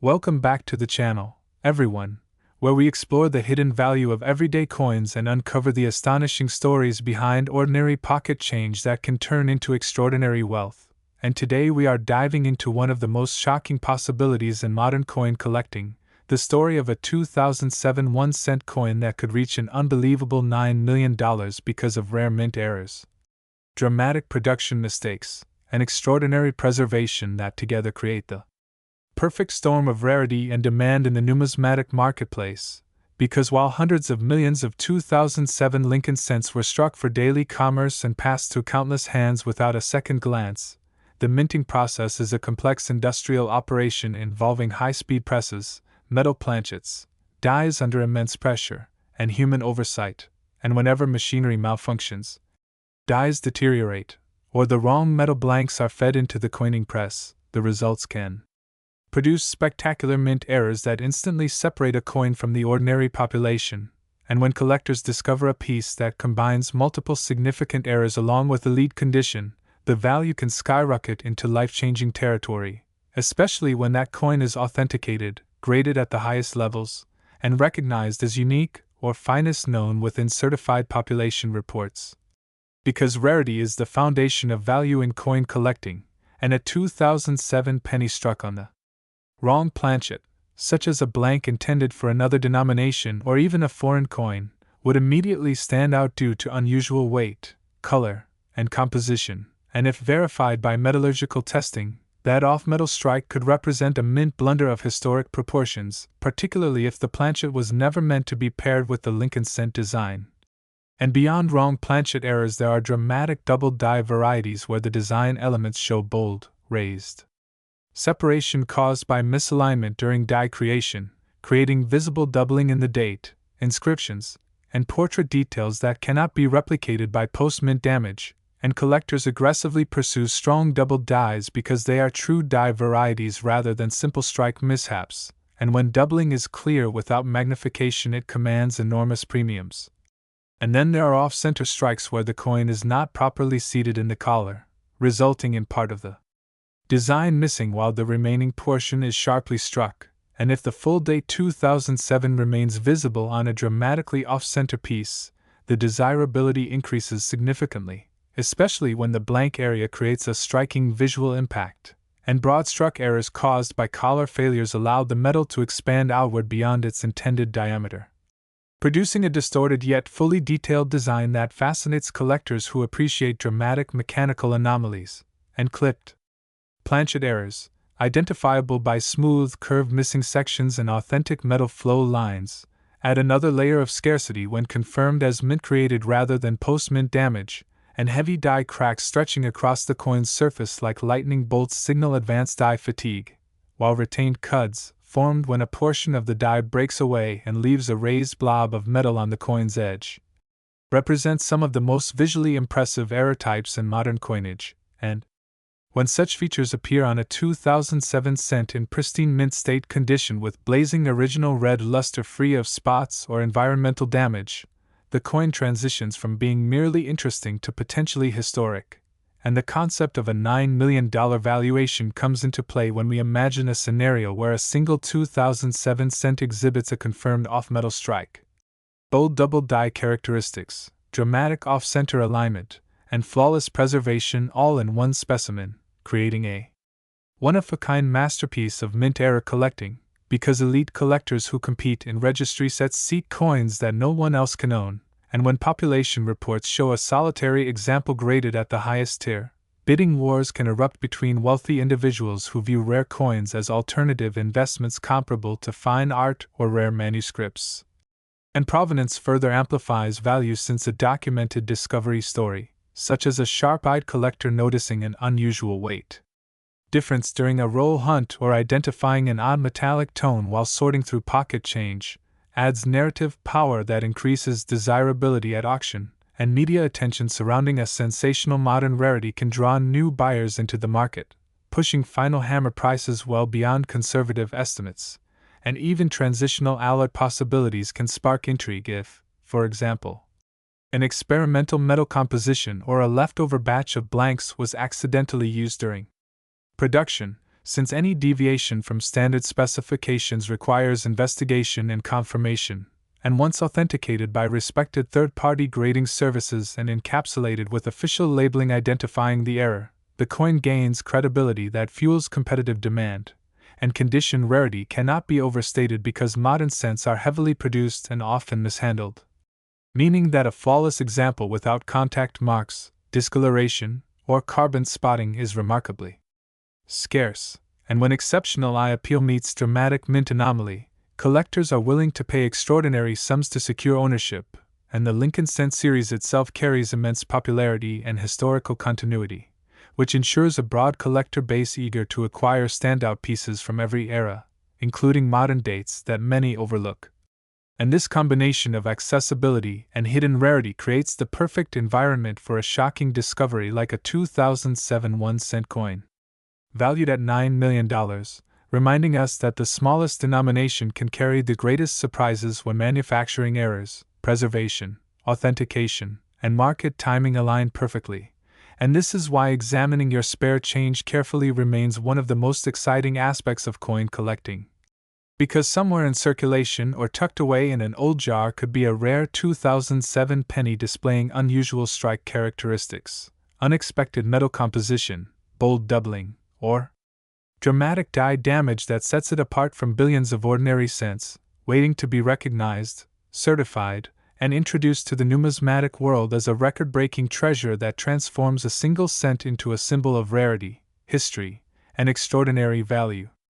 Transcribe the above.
Welcome back to the channel, everyone, where we explore the hidden value of everyday coins and uncover the astonishing stories behind ordinary pocket change that can turn into extraordinary wealth. And today we are diving into one of the most shocking possibilities in modern coin collecting, the story of a 2007 1-cent coin that could reach an unbelievable $9 million because of rare mint errors, dramatic production mistakes, and extraordinary preservation that together create the perfect storm of rarity and demand in the numismatic marketplace. Because while hundreds of millions of 2007 Lincoln cents were struck for daily commerce and passed through countless hands without a second glance, the minting process is a complex industrial operation involving high-speed presses, metal planchets, dies under immense pressure, and human oversight, and whenever machinery malfunctions, dies deteriorate, or the wrong metal blanks are fed into the coining press, the results can produce spectacular mint errors that instantly separate a coin from the ordinary population. And when collectors discover a piece that combines multiple significant errors along with elite condition, the value can skyrocket into life-changing territory, especially when that coin is authenticated, graded at the highest levels, and recognized as unique or finest known within certified population reports. Because rarity is the foundation of value in coin collecting, and a 2007 penny struck on the wrong planchet, such as a blank intended for another denomination or even a foreign coin, would immediately stand out due to unusual weight, color, and composition, and if verified by metallurgical testing, that off-metal strike could represent a mint blunder of historic proportions, particularly if the planchet was never meant to be paired with the Lincoln cent design. And beyond wrong planchet errors, there are dramatic double die varieties where the design elements show bold, raised separation caused by misalignment during die creation, creating visible doubling in the date, inscriptions, and portrait details that cannot be replicated by post-mint damage, and collectors aggressively pursue strong double dies because they are true die varieties rather than simple strike mishaps, and when doubling is clear without magnification it commands enormous premiums. And then there are off-center strikes where the coin is not properly seated in the collar, resulting in part of the design missing while the remaining portion is sharply struck, and if the full date 2007 remains visible on a dramatically off-center piece, the desirability increases significantly, especially when the blank area creates a striking visual impact, and broad struck errors caused by collar failures allow the metal to expand outward beyond its intended diameter, producing a distorted yet fully detailed design that fascinates collectors who appreciate dramatic mechanical anomalies, and clipped planchet errors, identifiable by smooth, curved missing sections and authentic metal flow lines, add another layer of scarcity when confirmed as mint-created rather than post-mint damage, and heavy die cracks stretching across the coin's surface like lightning bolts signal advanced die fatigue, while retained cuds, formed when a portion of the die breaks away and leaves a raised blob of metal on the coin's edge, represent some of the most visually impressive error types in modern coinage, and when such features appear on a 2007 cent in pristine mint state condition with blazing original red luster free of spots or environmental damage, the coin transitions from being merely interesting to potentially historic, and the concept of a $9 million valuation comes into play when we imagine a scenario where a single 2007 cent exhibits a confirmed off-metal strike, bold double die characteristics, dramatic off-center alignment, and flawless preservation all in one specimen, creating a one-of-a-kind masterpiece of mint error collecting, because elite collectors who compete in registry sets seek coins that no one else can own, and when population reports show a solitary example graded at the highest tier, bidding wars can erupt between wealthy individuals who view rare coins as alternative investments comparable to fine art or rare manuscripts. And provenance further amplifies value since a documented discovery story, such as a sharp-eyed collector noticing an unusual weight difference during a roll hunt or identifying an odd metallic tone while sorting through pocket change, adds narrative power that increases desirability at auction, and media attention surrounding a sensational modern rarity can draw new buyers into the market, pushing final hammer prices well beyond conservative estimates, and even transitional alloy possibilities can spark intrigue if, for example, an experimental metal composition or a leftover batch of blanks was accidentally used during production, since any deviation from standard specifications requires investigation and confirmation, and once authenticated by respected third-party grading services and encapsulated with official labeling identifying the error, the coin gains credibility that fuels competitive demand, and condition rarity cannot be overstated because modern cents are heavily produced and often mishandled. Meaning that a flawless example without contact marks, discoloration, or carbon spotting is remarkably scarce, and when exceptional eye appeal meets dramatic mint anomaly, collectors are willing to pay extraordinary sums to secure ownership, and the Lincoln Cent series itself carries immense popularity and historical continuity, which ensures a broad collector base eager to acquire standout pieces from every era, including modern dates that many overlook. And this combination of accessibility and hidden rarity creates the perfect environment for a shocking discovery like a 2007 1-cent coin, valued at $9 million, reminding us that the smallest denomination can carry the greatest surprises when manufacturing errors, preservation, authentication, and market timing align perfectly. And this is why examining your spare change carefully remains one of the most exciting aspects of coin collecting. Because somewhere in circulation or tucked away in an old jar could be a rare 2007 penny displaying unusual strike characteristics, unexpected metal composition, bold doubling, or dramatic die damage that sets it apart from billions of ordinary cents, waiting to be recognized, certified, and introduced to the numismatic world as a record-breaking treasure that transforms a single cent into a symbol of rarity, history, and extraordinary value.